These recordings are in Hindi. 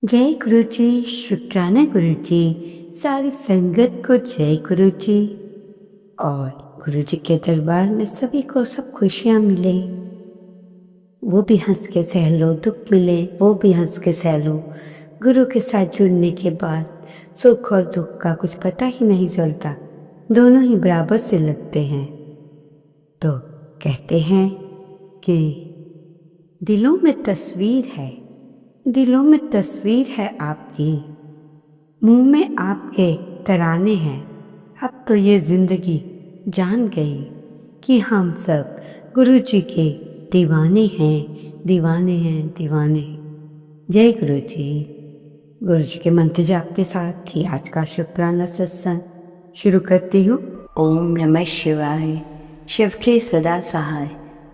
जय गुरु जी, शुक्राना गुरु जी, सारी संगत को जय गुरु जी। और गुरु जी के दरबार में सभी को सब खुशियाँ मिले, वो भी हंस के सह लो, दुख मिले वो भी हंस के सह लो। गुरु के साथ जुड़ने के बाद सुख और दुख का कुछ पता ही नहीं चलता, दोनों ही बराबर से लगते हैं। तो कहते हैं कि दिलों में तस्वीर है, दिलों में तस्वीर है आपकी, मुंह में आपके तराने हैं। अब तो ये जिंदगी जान गई कि हम सब गुरु जी के दीवाने हैं, दीवाने हैं, दीवाने हैं। जय गुरु जी। गुरु जी के मंत्र जाप के साथ ही आज का शुक्राना सत्संग शुरू करती हूँ। ओम नमः शिवाय। शिवजी सदा सहाय।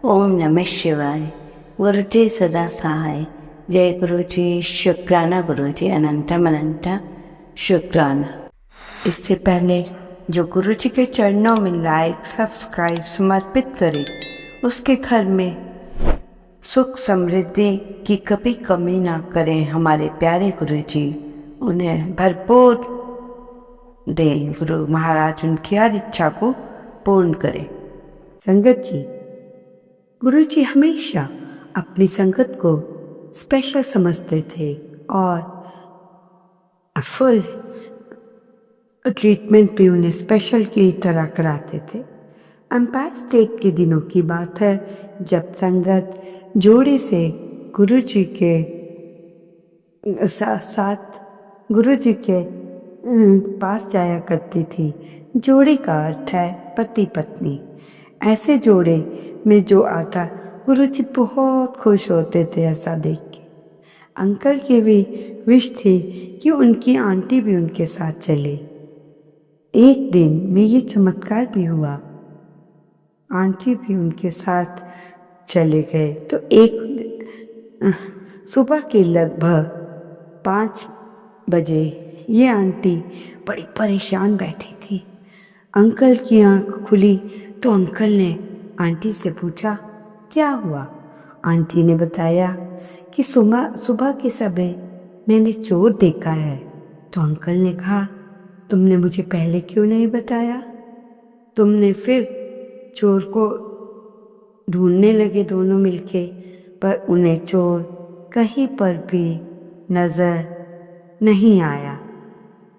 ओम नमः शिवाय। गुरु जी सदा सहाय। जय गुरु जी, शुक्राना गुरु जी, अनंतम अनंता शुक्राना। इससे पहले जो गुरु जी के चरणों में लाइक सब्सक्राइब समर्पित करे, उसके घर में सुख समृद्धि की कभी कमी ना करें हमारे प्यारे गुरु जी। उन्हें भरपूर दे गुरु महाराज, उनकी हर इच्छा को पूर्ण करें। संगत जी, गुरु जी हमेशा अपनी संगत को स्पेशल समझते थे और फुल ट्रीटमेंट भी उन्हें स्पेशल की तरह कराते थे। एम्पायर स्टेट के दिनों की बात है, जब संगत जोड़े से गुरु जी के साथ गुरु जी के पास जाया करती थी। जोड़े का अर्थ है पति पत्नी। ऐसे जोड़े में जो आता, गुरु जी बहुत खुश होते थे ऐसा देख के। अंकल की भी विश थी कि उनकी आंटी भी उनके साथ चले। एक दिन में ये चमत्कार भी हुआ, आंटी भी उनके साथ चले गए। तो एक सुबह के लगभग 5 बजे ये आंटी बड़ी परेशान बैठी थी। अंकल की आंख खुली तो अंकल ने आंटी से पूछा, क्या हुआ? आंटी ने बताया कि सुबह के समय मैंने चोर देखा है। तो अंकल ने कहा, तुमने मुझे पहले क्यों नहीं बताया? तुमने फिर चोर को ढूंढने लगे दोनों मिलके, पर उन्हें चोर कहीं पर भी नजर नहीं आया,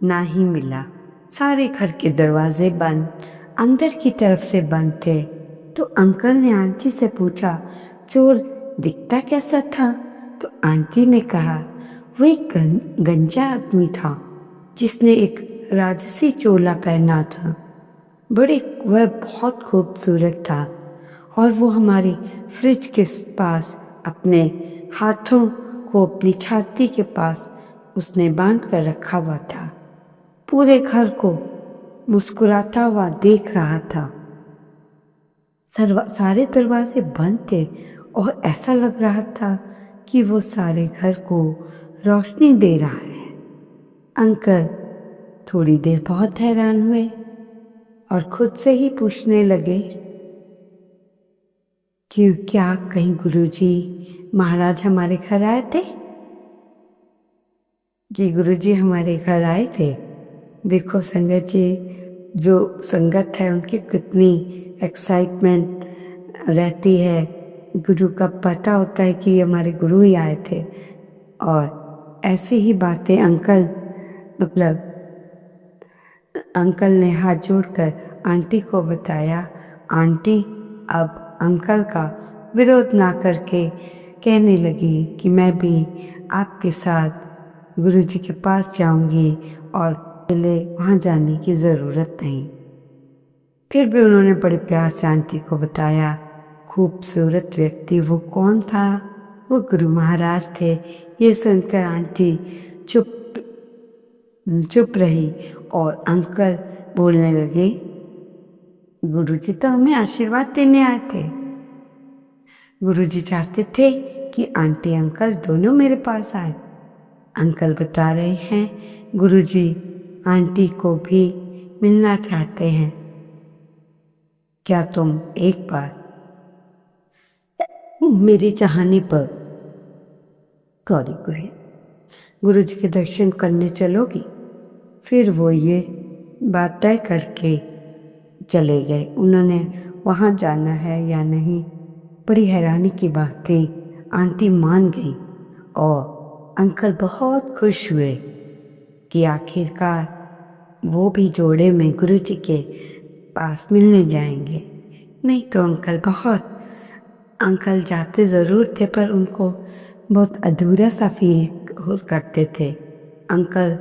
ना ही मिला। सारे घर के दरवाजे बंद, अंदर की तरफ से बंद थे। तो अंकल ने आंटी से पूछा, चोर दिखता कैसा था? तो आंटी ने कहा, वो एक गंजा आदमी था जिसने एक राजसी चोला पहना था। वह बहुत खूबसूरत था और वो हमारी फ्रिज के पास अपने हाथों को अपनी छाती के पास उसने बांध कर रखा हुआ था। पूरे घर को मुस्कुराता हुआ देख रहा था। सारे दरवाजे बंद थे और ऐसा लग रहा था कि वो सारे घर को रोशनी दे रहा है। अंकल थोड़ी देर बहुत हैरान हुए और खुद से ही पूछने लगे कि क्या कहीं गुरुजी महाराज हमारे घर आए थे? कि गुरुजी हमारे घर आए थे? देखो संगत जी, जो संगत है उनकी कितनी एक्साइटमेंट रहती है। गुरु का पता होता है कि हमारे गुरु ही आए थे। और ऐसी ही बातें अंकल ने हाथ जोड़कर आंटी को बताया। आंटी अब अंकल का विरोध ना करके कहने लगी कि मैं भी आपके साथ गुरुजी के पास जाऊंगी और पहले वहाँ जाने की ज़रूरत नहीं। फिर भी उन्होंने बड़े प्यार से आंटी को बताया खूबसूरत व्यक्ति वो कौन था। वो गुरु महाराज थे। ये सुनकर आंटी चुप रही और अंकल बोलने लगे, गुरुजी तो हमें आशीर्वाद देने आए थे। गुरुजी चाहते थे कि आंटी अंकल दोनों मेरे पास आए। अंकल बता रहे हैं गुरुजी आंटी को भी मिलना चाहते हैं। क्या तुम एक बार मेरे चाहने पर गौरी गुरु गुरुजी के दर्शन करने चलोगी? फिर वो ये बात तय करके चले गए। उन्होंने वहाँ जाना है या नहीं, बड़ी हैरानी की बात थी। आंटी मान गई और अंकल बहुत खुश हुए कि आखिरकार वो भी जोड़े में गुरुजी के पास मिलने जाएंगे। नहीं तो अंकल जाते ज़रूर थे, पर उनको बहुत अधूरा सा फील करते थे। अंकल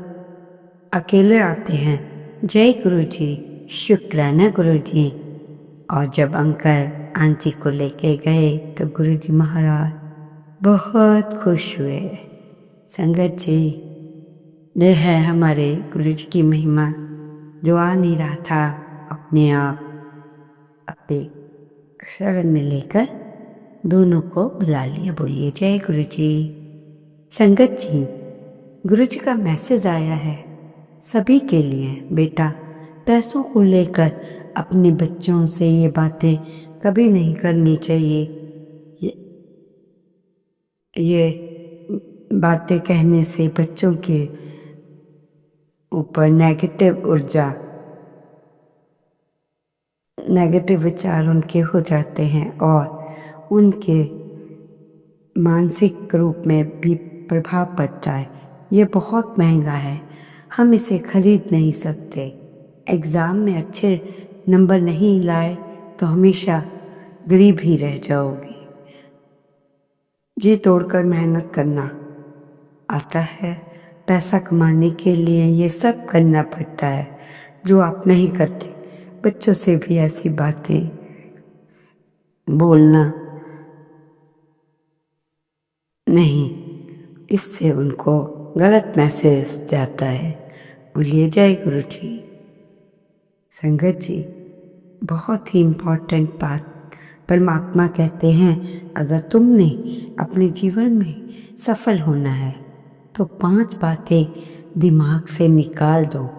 अकेले आते हैं, जय गुरुजी, शुक्राना गुरुजी। और जब अंकल आंटी को लेके गए तो गुरुजी महाराज बहुत खुश हुए। संगत जी, यह है हमारे गुरुजी की महिमा, जो आ नहीं रहा था अपने आप अपने शरण में लेकर दोनों को बुला लिया। बोलिए जय गुरुजी। संगत जी, गुरुजी का मैसेज आया है सभी के लिए। बेटा, पैसों को लेकर अपने बच्चों से ये बातें कभी नहीं करनी चाहिए। ये बातें कहने से बच्चों के ऊपर नेगेटिव विचार उनके हो जाते हैं और उनके मानसिक रूप में भी प्रभाव पड़ता है। ये बहुत महंगा है, हम इसे खरीद नहीं सकते। एग्ज़ाम में अच्छे नंबर नहीं लाए तो हमेशा गरीब ही रह जाओगे। जी तोड़कर मेहनत करना आता है, पैसा कमाने के लिए ये सब करना पड़ता है जो आप नहीं करते। बच्चों से भी ऐसी बातें बोलना नहीं, इससे उनको गलत मैसेज जाता है। बोलिए जय गुरु जी। संगत जी, बहुत ही इम्पोर्टेंट बात परमात्मा कहते हैं, अगर तुमने अपने जीवन में सफल होना है तो 5 बातें दिमाग से निकाल दो।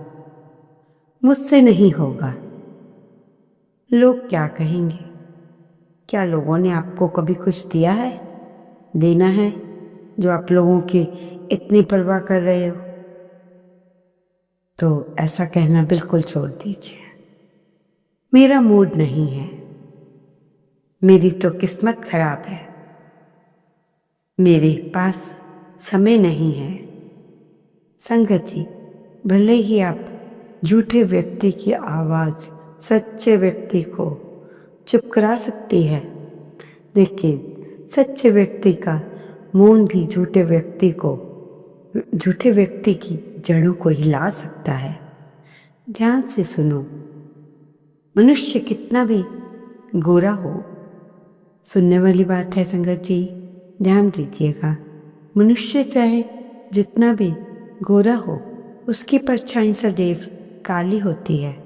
मुझसे नहीं होगा, लोग क्या कहेंगे? क्या लोगों ने आपको कभी कुछ दिया है, देना है, जो आप लोगों की इतनी परवाह कर रहे हो? तो ऐसा कहना बिल्कुल छोड़ दीजिए। मेरा मूड नहीं है, मेरी तो किस्मत खराब है, मेरे पास समय नहीं है। संगत जी, भले ही आप झूठे व्यक्ति की आवाज़ सच्चे व्यक्ति को चुप करा सकती है, लेकिन सच्चे व्यक्ति का मौन भी झूठे व्यक्ति की जड़ों को हिला सकता है। ध्यान से सुनो, मनुष्य कितना भी गोरा हो, सुनने वाली बात है संगत जी, ध्यान दीजिएगा। मनुष्य चाहे जितना भी गोरा हो, उसकी परछाई सदैव काली होती है।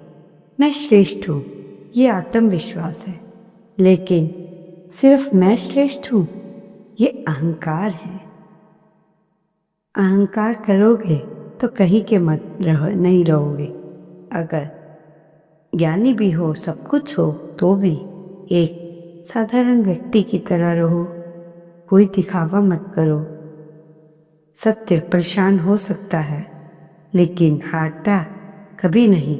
मैं श्रेष्ठ हूँ, ये आत्मविश्वास है, लेकिन सिर्फ मैं श्रेष्ठ हूँ, ये अहंकार है। अहंकार करोगे तो कहीं के नहीं रहोगे। अगर ज्ञानी भी हो, सब कुछ हो, तो भी एक साधारण व्यक्ति की तरह रहो। कोई दिखावा मत करो। सत्य परेशान हो सकता है, लेकिन हारता कभी नहीं।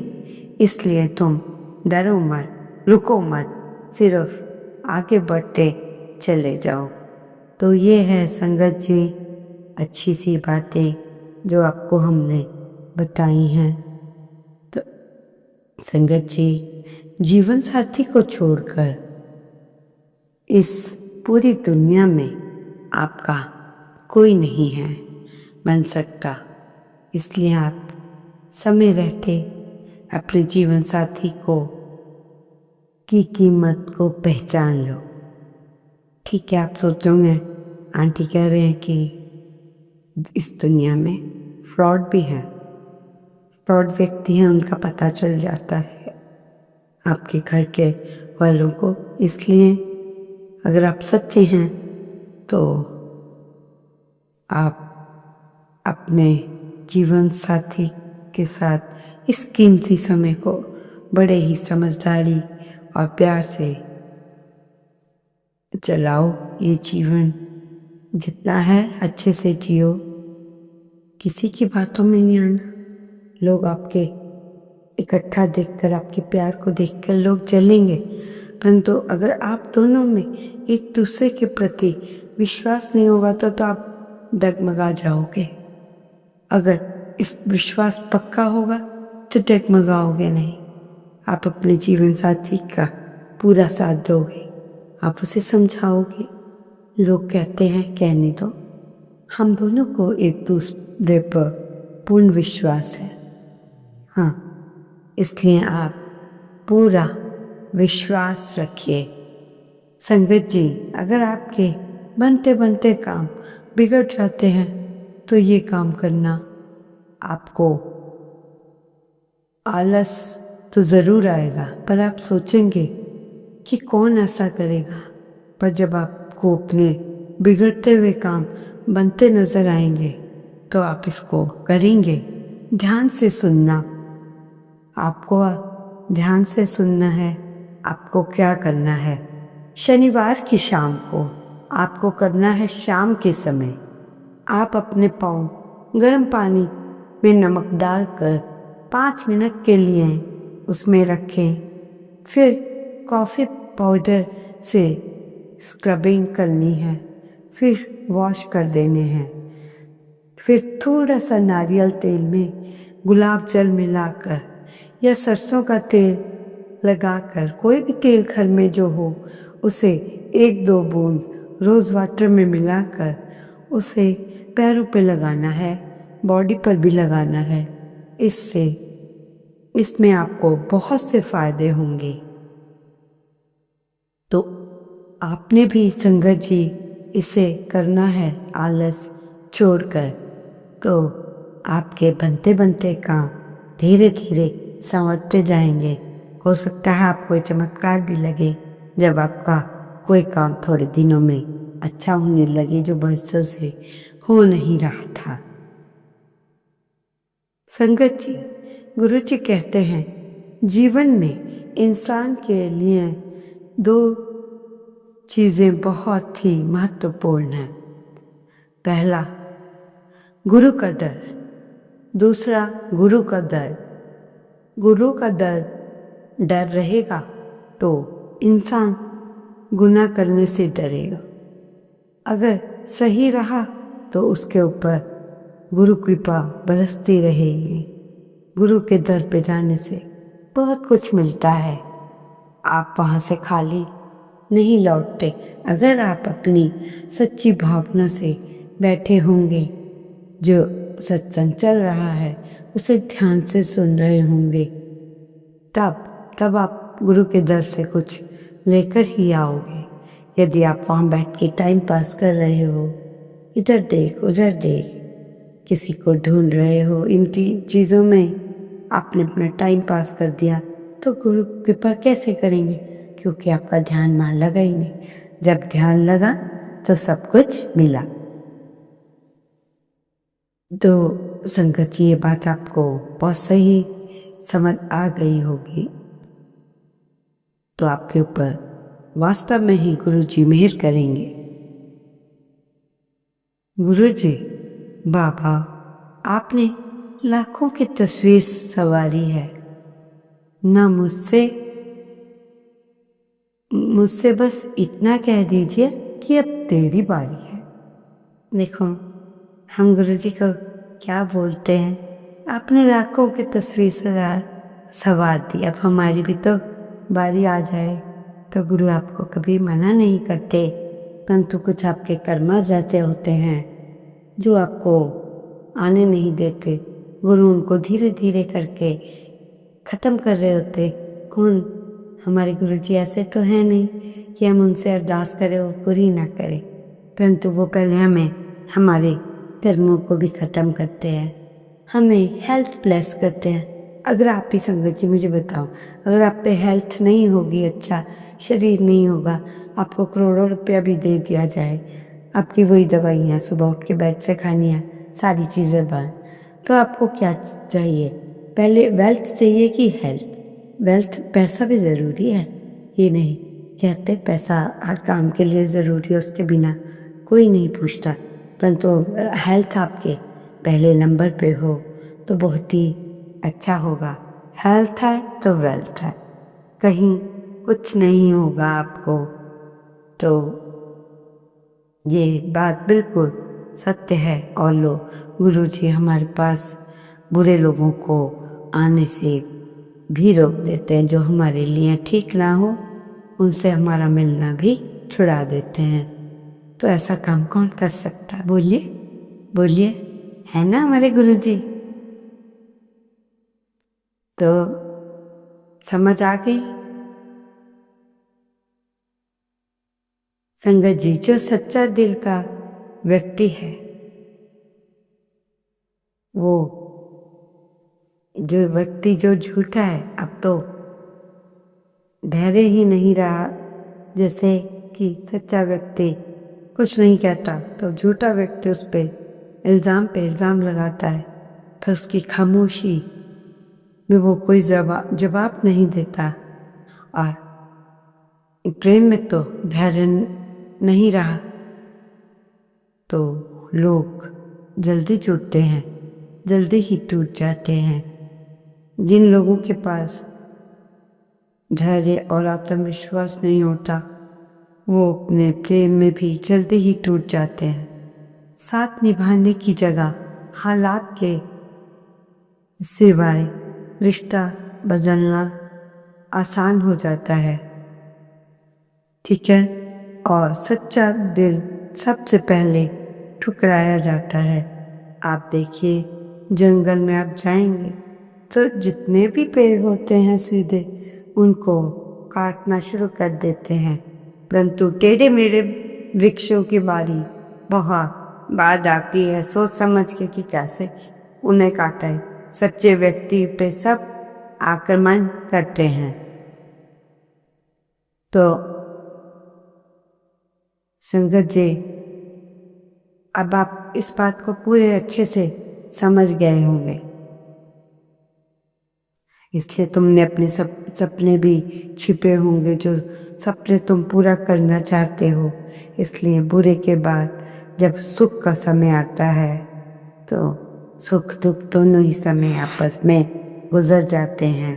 इसलिए तुम डरो मत, रुको मत, सिर्फ आगे बढ़ते चले जाओ। तो ये है संगत जी, अच्छी सी बातें जो आपको हमने बताई हैं। तो संगत जी, जीवन साथी को छोड़कर इस पूरी दुनिया में आपका कोई नहीं है बन सकता। इसलिए आप समय रहते अपने जीवन साथी की कीमत को पहचान लो। ठीक है, आप सोचोगे आंटी कह रहे हैं कि इस दुनिया में फ्रॉड भी है, फ्रॉड व्यक्ति हैं, उनका पता चल जाता है आपके घर के वालों को। इसलिए अगर आप सच्चे हैं तो आप अपने जीवन साथी के साथ इस कीमती समय को बड़े ही समझदारी और प्यार से चलाओ। ये जीवन जितना है अच्छे से जियो। किसी की बातों में नहीं आना। लोग आपके इकट्ठा देखकर, आपके प्यार को देखकर लोग जलेंगे, परंतु अगर आप दोनों में एक दूसरे के प्रति विश्वास नहीं होगा तो आप डगमगा जाओगे। अगर इस विश्वास पक्का होगा तो डगमगाओगे नहीं। आप अपने जीवन साथी का पूरा साथ दोगे, आप उसे समझाओगे। लोग कहते हैं कहने दो, हम दोनों को एक दूसरे पर पूर्ण विश्वास है। हाँ, इसलिए आप पूरा विश्वास रखिए। संगत जी, अगर आपके बनते बनते काम बिगड़ जाते हैं तो ये काम करना आपको आलस तो ज़रूर आएगा, पर आप सोचेंगे कि कौन ऐसा करेगा। पर जब आपको अपने बिगड़ते हुए काम बनते नज़र आएंगे तो आप इसको करेंगे। ध्यान से सुनना, आपको ध्यान से सुनना है। आपको क्या करना है? शनिवार की शाम को आपको करना है, शाम के समय आप अपने पाँव गर्म पानी में नमक डालकर 5 मिनट के लिए उसमें रखें। फिर कॉफ़ी पाउडर से स्क्रबिंग करनी है, फिर वॉश कर देने हैं। फिर थोड़ा सा नारियल तेल में गुलाब जल मिलाकर या सरसों का तेल लगाकर, कोई भी तेल घर में जो हो, उसे 1-2 बूंद रोज़ वाटर में मिलाकर उसे पैरों पे लगाना है, बॉडी पर भी लगाना है। इसमें आपको बहुत से फ़ायदे होंगे। तो आपने भी संगत जी इसे करना है आलस छोड़कर, तो आपके बनते बनते काम धीरे धीरे संवरते जाएंगे। हो सकता है आपको ये चमत्कार भी लगे जब आपका कोई काम थोड़े दिनों में अच्छा होने लगे जो बरसों से हो नहीं रहा था। संगत जी, गुरु जी कहते हैं जीवन में इंसान के लिए 2 चीज़ें बहुत ही महत्वपूर्ण हैं। पहला गुरु का डर, दूसरा गुरु का दर। गुरु का डर रहेगा तो इंसान गुनाह करने से डरेगा। अगर सही रहा तो उसके ऊपर गुरु कृपा बरसती रहेगी। गुरु के दर पे जाने से बहुत कुछ मिलता है, आप वहाँ से खाली नहीं लौटते। अगर आप अपनी सच्ची भावना से बैठे होंगे, जो सत्संग चल रहा है उसे ध्यान से सुन रहे होंगे, तब आप गुरु के दर से कुछ लेकर ही आओगे। यदि आप वहाँ बैठ के टाइम पास कर रहे हो, इधर देख उधर देख, किसी को ढूंढ रहे हो, इन 3 चीज़ों में आपने अपना टाइम पास कर दिया तो गुरु कृपा कैसे करेंगे? क्योंकि आपका ध्यान वहाँ लगा ही नहीं। जब ध्यान लगा तो सब कुछ मिला। तो संगत जी, ये बात आपको बहुत सही समझ आ गई होगी। तो आपके ऊपर वास्तव में ही गुरु जी मेहर करेंगे। गुरु जी, बाबा, आपने लाखों की तस्वीर संवारी है ना, मुझसे बस इतना कह दीजिए कि अब तेरी बारी है। देखो, हम गुरु जी को क्या बोलते हैं, आपने लाखों की तस्वीर संवार दी, अब हमारी भी तो बारी आ जाए। तो गुरु आपको कभी मना नहीं करते, परंतु कुछ आपके कर्मस ऐसे होते हैं जो आपको आने नहीं देते। गुरु उनको धीरे धीरे करके ख़त्म कर रहे होते। कौन हमारे गुरु जी ऐसे तो हैं नहीं कि हम उनसे अरदास करें वो पूरी ना करें, परंतु वो पहले हमें हमारे कर्मों को भी ख़त्म करते हैं, हमें हेल्थ ब्लेस करते हैं। अगर आप ही संगत जी मुझे बताओ, अगर आप पे हेल्थ नहीं होगी, अच्छा शरीर नहीं होगा, आपको करोड़ों रुपया भी दे दिया जाए, आपकी वही दवाइयाँ सुबह उठ के बेड से खानी है, सारी चीज़ें बंद, तो आपको क्या चाहिए? पहले वेल्थ चाहिए कि हेल्थ? वेल्थ, पैसा भी ज़रूरी है, ये नहीं कहते पैसा हर काम के लिए ज़रूरी है, उसके बिना कोई नहीं पूछता, परंतु हेल्थ आपके पहले नंबर पे हो तो बहुत ही अच्छा होगा। हेल्थ है तो वेल्थ है, कहीं कुछ नहीं होगा आपको। तो ये बात बिल्कुल सत्य है। और लोग, गुरुजी हमारे पास बुरे लोगों को आने से भी रोक देते हैं, जो हमारे लिए ठीक ना हो उनसे हमारा मिलना भी छुड़ा देते हैं। तो ऐसा काम कौन कर सकता है? बोलिए बोलिए, है ना हमारे गुरुजी। तो समझ आ गई संगत जी। जो सच्चा दिल का व्यक्ति है, वो जो व्यक्ति जो झूठा है, अब तो धैर्य ही नहीं रहा। जैसे कि सच्चा व्यक्ति कुछ नहीं कहता तो झूठा व्यक्ति उस पे इल्ज़ाम लगाता है, फिर उसकी खामोशी में वो कोई जवाब नहीं देता। और प्रेम में तो धैर्य नहीं रहा तो लोग जल्दी टूटते हैं, जल्दी ही टूट जाते हैं। जिन लोगों के पास धैर्य और आत्मविश्वास नहीं होता, वो अपने प्रेम में भी जल्दी ही टूट जाते हैं। साथ निभाने की जगह हालात के सिवाय रिश्ता बदलना आसान हो जाता है, ठीक है। और सच्चा दिल सबसे पहले ठुकराया जाता है। आप देखिए, जंगल में आप जाएंगे तो जितने भी पेड़ होते हैं सीधे, उनको काटना शुरू कर देते हैं। परंतु टेढ़े मेढ़े वृक्षों की बारी बहुत बाद आती है, सोच समझ के कि कैसे उन्हें काटा है। सच्चे व्यक्ति पे सब आक्रमण करते हैं। तो संगत जी, अब आप इस बात को पूरे अच्छे से समझ गए होंगे, इसलिए तुमने अपने सपने भी छिपे होंगे, जो सपने तुम पूरा करना चाहते हो। इसलिए बुरे के बाद जब सुख का समय आता है तो सुख दुख दोनों ही समय आपस में गुजर जाते हैं।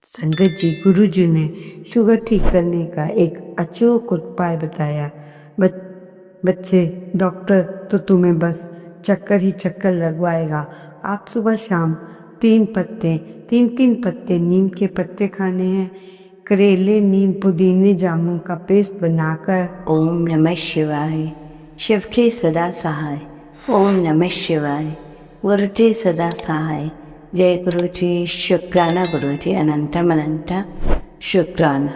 संगत जी, गुरु जी ने शुगर ठीक करने का एक अचूक उपाय बताया। बच्चे, डॉक्टर तो तुम्हें बस चक्कर ही चक्कर लगवाएगा। आप सुबह शाम 3 पत्ते नीम के पत्ते खाने हैं। करेले, नीम, पुदीने, जामुन का पेस्ट बनाकर। ओम नमः शिवाय। शिवके सदा सहाय। ओम नमः शिवाय। गुरुजी सदा सहाय। जय गुरुजी। शुक्राना गुरुजी, अनंतम अनंत शुक्राना।